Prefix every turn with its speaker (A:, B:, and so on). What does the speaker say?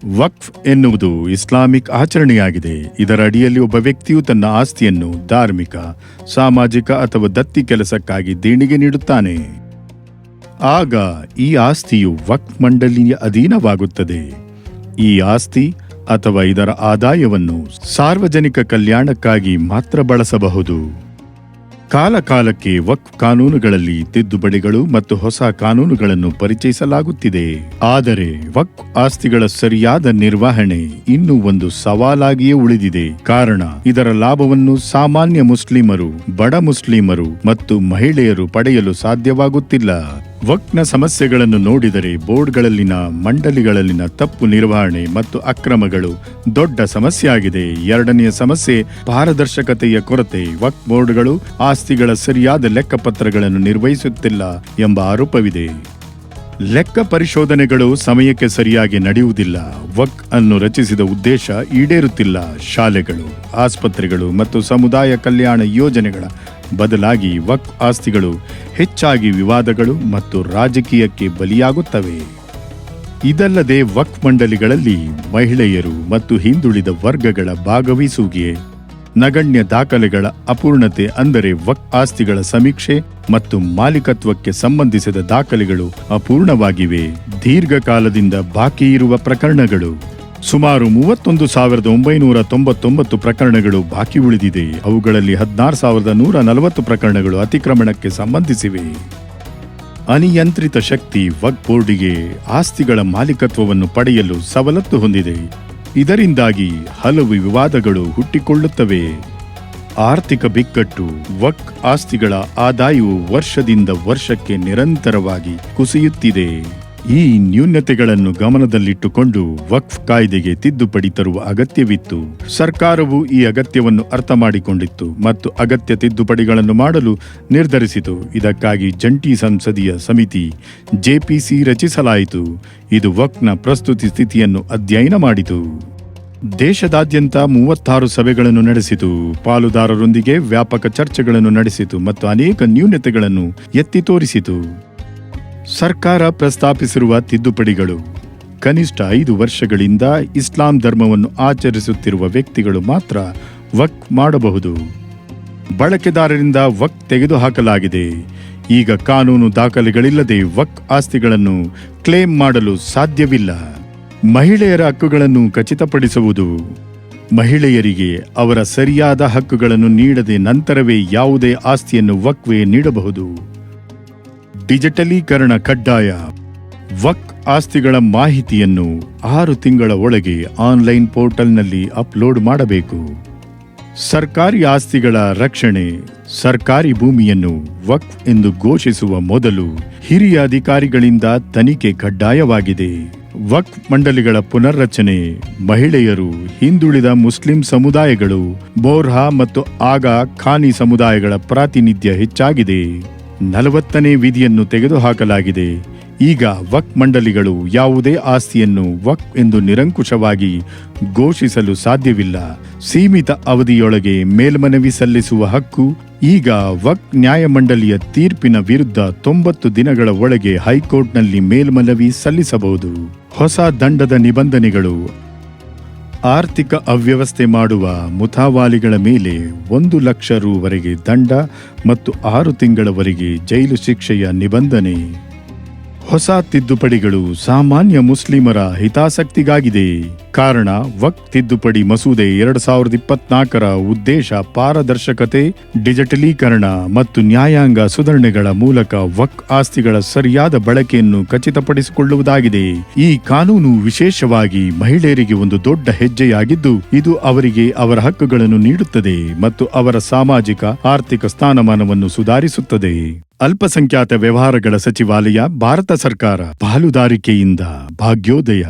A: ವಕ್ಫ್ ಎನ್ನುವುದು ಇಸ್ಲಾಮಿಕ್ ಆಚರಣೆಯಾಗಿದೆ. ಇದರ ಅಡಿಯಲ್ಲಿ ಒಬ್ಬ ವ್ಯಕ್ತಿಯು ತನ್ನ ಆಸ್ತಿಯನ್ನು ಧಾರ್ಮಿಕ, ಸಾಮಾಜಿಕ ಅಥವಾ ದತ್ತಿ ಕೆಲಸಕ್ಕಾಗಿ ದೇಣಿಗೆ ನೀಡುತ್ತಾನೆ. ಆಗ ಈ ಆಸ್ತಿಯು ವಕ್ಫ್ ಮಂಡಳಿಯ ಅಧೀನವಾಗುತ್ತದೆ. ಈ ಆಸ್ತಿ ಅಥವಾ ಇದರ ಆದಾಯವನ್ನು ಸಾರ್ವಜನಿಕ ಕಲ್ಯಾಣಕ್ಕಾಗಿ ಮಾತ್ರ ಬಳಸಬಹುದು. ಕಾಲಕಾಲಕ್ಕೆ ವಕ್ಫ್ ಕಾನೂನುಗಳಲ್ಲಿ ತಿದ್ದುಪಡಿಗಳು ಮತ್ತು ಹೊಸ ಕಾನೂನುಗಳನ್ನು ಪರಿಚಯಿಸಲಾಗುತ್ತಿದೆ. ಆದರೆ ವಕ್ಫ್ ಆಸ್ತಿಗಳ ಸರಿಯಾದ ನಿರ್ವಹಣೆ ಇನ್ನೂ ಒಂದು ಸವಾಲಾಗಿಯೇ ಉಳಿದಿದೆ. ಕಾರಣ ಇದರ ಲಾಭವನ್ನು ಸಾಮಾನ್ಯ ಮುಸ್ಲಿಮರು, ಬಡ ಮುಸ್ಲಿಮರು ಮತ್ತು ಮಹಿಳೆಯರು ಪಡೆಯಲು ಸಾಧ್ಯವಾಗುತ್ತಿಲ್ಲ. ವಕ್ಫ್ನ ಸಮಸ್ಯೆಗಳನ್ನು ನೋಡಿದರೆ ಬೋರ್ಡ್ಗಳಲ್ಲಿನ ಮಂಡಳಿಗಳಲ್ಲಿನ ತಪ್ಪು ನಿರ್ವಹಣೆ ಮತ್ತು ಅಕ್ರಮಗಳು ದೊಡ್ಡ ಸಮಸ್ಯೆಯಾಗಿದೆ. ಎರಡನೆಯ ಸಮಸ್ಯೆ ಪಾರದರ್ಶಕತೆಯ ಕೊರತೆ. ವಕ್ಫ್ ಬೋರ್ಡ್ಗಳು ಆಸ್ತಿಗಳ ಸರಿಯಾದ ಲೆಕ್ಕಪತ್ರಗಳನ್ನು ನಿರ್ವಹಿಸುತ್ತಿಲ್ಲ ಎಂಬ ಆರೋಪವಿದೆ. ಲೆಕ್ಕ ಪರಿಶೋಧನೆಗಳು ಸಮಯಕ್ಕೆ ಸರಿಯಾಗಿ ನಡೆಯುವುದಿಲ್ಲ. ವಕ್ಫ್ ಅನ್ನು ರಚಿಸಿದ ಉದ್ದೇಶ ಈಡೇರುತ್ತಿಲ್ಲ. ಶಾಲೆಗಳು, ಆಸ್ಪತ್ರೆಗಳು ಮತ್ತು ಸಮುದಾಯ ಕಲ್ಯಾಣ ಯೋಜನೆಗಳ ಬದಲಾಗಿ ವಕ್ಫ್ ಆಸ್ತಿಗಳು ಹೆಚ್ಚಾಗಿ ವಿವಾದಗಳು ಮತ್ತು ರಾಜಕೀಯಕ್ಕೆ ಬಲಿಯಾಗುತ್ತವೆ. ಇದಲ್ಲದೆ ವಕ್ಫ್ ಮಂಡಳಿಗಳಲ್ಲಿ ಮಹಿಳೆಯರು ಮತ್ತು ಹಿಂದುಳಿದ ವರ್ಗಗಳ ಭಾಗವಹಿಸುವಿಕೆ, ನಗಣ್ಯ ದಾಖಲೆಗಳ ಅಪೂರ್ಣತೆ, ಅಂದರೆ ವಕ್ಫ್ ಆಸ್ತಿಗಳ ಸಮೀಕ್ಷೆ ಮತ್ತು ಮಾಲೀಕತ್ವಕ್ಕೆ ಸಂಬಂಧಿಸಿದ ದಾಖಲೆಗಳು ಅಪೂರ್ಣವಾಗಿವೆ. ದೀರ್ಘಕಾಲದಿಂದ ಬಾಕಿ ಇರುವ ಪ್ರಕರಣಗಳು. ಸುಮಾರು 31,999 ಪ್ರಕರಣಗಳು ಬಾಕಿ ಉಳಿದಿದೆ. ಅವುಗಳಲ್ಲಿ 16,140 ಪ್ರಕರಣಗಳು ಅತಿಕ್ರಮಣಕ್ಕೆ ಸಂಬಂಧಿಸಿವೆ. ಅನಿಯಂತ್ರಿತ ಶಕ್ತಿ. ವಕ್ಫ್ ಬೋರ್ಡಿಗೆ ಆಸ್ತಿಗಳ ಮಾಲೀಕತ್ವವನ್ನು ಪಡೆಯಲು ಸವಲತ್ತು ಹೊಂದಿದೆ. ಇದರಿಂದಾಗಿ ಹಲವು ವಿವಾದಗಳು ಹುಟ್ಟಿಕೊಳ್ಳುತ್ತವೆ. ಆರ್ಥಿಕ ಬಿಕ್ಕಟ್ಟು. ವಕ್ಫ್ ಆಸ್ತಿಗಳ ಆದಾಯವು ವರ್ಷದಿಂದ ವರ್ಷಕ್ಕೆ ನಿರಂತರವಾಗಿ ಕುಸಿಯುತ್ತಿದೆ. ಈ ನ್ಯೂನತೆಗಳನ್ನು ಗಮನದಲ್ಲಿಟ್ಟುಕೊಂಡು ವಕ್ಫ್ ಕಾಯ್ದೆಗೆ ತಿದ್ದುಪಡಿ ತರುವ ಅಗತ್ಯವಿತ್ತು. ಸರ್ಕಾರವು ಈ ಅಗತ್ಯವನ್ನು ಅರ್ಥ ಮಾಡಿಕೊಂಡಿತ್ತು ಮತ್ತು ಅಗತ್ಯ ತಿದ್ದುಪಡಿಗಳನ್ನು ಮಾಡಲು ನಿರ್ಧರಿಸಿತು. ಇದಕ್ಕಾಗಿ ಜಂಟಿ ಸಂಸದೀಯ ಸಮಿತಿ ಜೆಪಿಸಿ ರಚಿಸಲಾಯಿತು. ಇದು ವಕ್ಫ್ನ ಪ್ರಸ್ತುತ ಸ್ಥಿತಿಯನ್ನು ಅಧ್ಯಯನ ಮಾಡಿತು. ದೇಶದಾದ್ಯಂತ 36 ಸಭೆಗಳನ್ನು ನಡೆಸಿತು. ಪಾಲುದಾರರೊಂದಿಗೆ ವ್ಯಾಪಕ ಚರ್ಚೆಗಳನ್ನು ನಡೆಸಿತು ಮತ್ತು ಅನೇಕ ನ್ಯೂನತೆಗಳನ್ನು ಎತ್ತಿ ತೋರಿಸಿತು. ಸರ್ಕಾರ ಪ್ರಸ್ತಾಪಿಸಿರುವ ತಿದ್ದುಪಡಿಗಳು. ಕನಿಷ್ಠ 5 ವರ್ಷಗಳಿಂದ ಇಸ್ಲಾಂ ಧರ್ಮವನ್ನು ಆಚರಿಸುತ್ತಿರುವ ವ್ಯಕ್ತಿಗಳು ಮಾತ್ರ ವಕ್ಫ್ ಮಾಡಬಹುದು. ಬಳಕೆದಾರರಿಂದ ವಕ್ಫ್ ತೆಗೆದುಹಾಕಲಾಗಿದೆ. ಈಗ ಕಾನೂನು ದಾಖಲೆಗಳಿಲ್ಲದೆ ವಕ್ಫ್ ಆಸ್ತಿಗಳನ್ನು ಕ್ಲೇಮ್ ಮಾಡಲು ಸಾಧ್ಯವಿಲ್ಲ. ಮಹಿಳೆಯರ ಹಕ್ಕುಗಳನ್ನು ಖಚಿತಪಡಿಸುವುದು. ಮಹಿಳೆಯರಿಗೆ ಅವರ ಸರಿಯಾದ ಹಕ್ಕುಗಳನ್ನು ನೀಡದೆ ನಂತರವೇ ಯಾವುದೇ ಆಸ್ತಿಯನ್ನು ವಕ್ಫ್ಗೆ ನೀಡಬಹುದು. ಡಿಜಿಟಲೀಕರಣ ಕಡ್ಡಾಯ. ವಕ್ಫ್ ಆಸ್ತಿಗಳ ಮಾಹಿತಿಯನ್ನು 6 ತಿಂಗಳ ಒಳಗೆ ಆನ್ಲೈನ್ ಪೋರ್ಟಲ್ನಲ್ಲಿ ಅಪ್ಲೋಡ್ ಮಾಡಬೇಕು. ಸರ್ಕಾರಿ ಆಸ್ತಿಗಳ ರಕ್ಷಣೆ. ಸರ್ಕಾರಿ ಭೂಮಿಯನ್ನು ವಕ್ಫ್ ಎಂದು ಘೋಷಿಸುವ ಮೊದಲು ಹಿರಿಯ ಅಧಿಕಾರಿಗಳಿಂದ ತನಿಖೆ ಕಡ್ಡಾಯವಾಗಿದೆ. ವಕ್ಫ್ ಮಂಡಳಿಗಳ ಪುನರ್ರಚನೆ. ಮಹಿಳೆಯರು, ಹಿಂದುಳಿದ ಮುಸ್ಲಿಂ ಸಮುದಾಯಗಳು, ಬೋರ್ಹಾ ಮತ್ತು ಆಗಾ ಖಾನಿ ಸಮುದಾಯಗಳ ಪ್ರಾತಿನಿಧ್ಯ ಹೆಚ್ಚಾಗಿದೆ. 40ನೇ ವಿಧಿಯನ್ನು ತೆಗೆದುಹಾಕಲಾಗಿದೆ. ಈಗ ವಕ್ಫ್ ಮಂಡಳಿಗಳು ಯಾವುದೇ ಆಸ್ತಿಯನ್ನು ವಕ್ಫ್ ಎಂದು ನಿರಂಕುಶವಾಗಿ ಘೋಷಿಸಲು ಸಾಧ್ಯವಿಲ್ಲ. ಸೀಮಿತ ಅವಧಿಯೊಳಗೆ ಮೇಲ್ಮನವಿ ಸಲ್ಲಿಸುವ ಹಕ್ಕು. ಈಗ ವಕ್ಫ್ ನ್ಯಾಯಮಂಡಳಿಯ ತೀರ್ಪಿನ ವಿರುದ್ಧ 90 ದಿನಗಳ ಒಳಗೆ ಹೈಕೋರ್ಟ್ನಲ್ಲಿ ಮೇಲ್ಮನವಿ ಸಲ್ಲಿಸಬಹುದು. ಹೊಸ ದಂಡದ ನಿಬಂಧನೆಗಳು. ಆರ್ಥಿಕ ಅವ್ಯವಸ್ಥೆ ಮಾಡುವ ಮುತಾವಾಲಿಗಳ ಮೇಲೆ 1 ಲಕ್ಷ ರೂ.ವರೆಗೆ ದಂಡ ಮತ್ತು 6 ತಿಂಗಳವರೆಗೆ ಜೈಲು ಶಿಕ್ಷೆಯ ನಿಬಂಧನೆ. ಹೊಸ ತಿದ್ದುಪಡಿಗಳು ಸಾಮಾನ್ಯ ಮುಸ್ಲಿಮರ ಹಿತಾಸಕ್ತಿಗಾಗಿದೆ. ಕಾರಣ ವಕ್ಫ್ ತಿದ್ದುಪಡಿ ಮಸೂದೆ 2024ರ ಉದ್ದೇಶ ಪಾರದರ್ಶಕತೆ, ಡಿಜಿಟಲೀಕರಣ ಮತ್ತು ನ್ಯಾಯಾಂಗ ಸುಧಾರಣೆಗಳ ಮೂಲಕ ವಕ್ಫ್ ಆಸ್ತಿಗಳ ಸರಿಯಾದ ಬಳಕೆಯನ್ನು ಖಚಿತಪಡಿಸಿಕೊಳ್ಳುವುದಾಗಿದೆ. ಈ ಕಾನೂನು ವಿಶೇಷವಾಗಿ ಮಹಿಳೆಯರಿಗೆ ಒಂದು ದೊಡ್ಡ ಹೆಜ್ಜೆಯಾಗಿದ್ದು, ಇದು ಅವರಿಗೆ ಅವರ ಹಕ್ಕುಗಳನ್ನು ನೀಡುತ್ತದೆ ಮತ್ತು ಅವರ ಸಾಮಾಜಿಕ ಆರ್ಥಿಕ ಸ್ಥಾನಮಾನವನ್ನು ಸುಧಾರಿಸುತ್ತದೆ. ಅಲ್ಪಸಂಖ್ಯಾತ ವ್ಯವಹಾರಗಳ ಸಚಿವಾಲಯ, ಭಾರತ ಸರ್ಕಾರ. ಪಾಲುದಾರಿಕೆಯಿಂದ ಭಾಗ್ಯೋದಯ.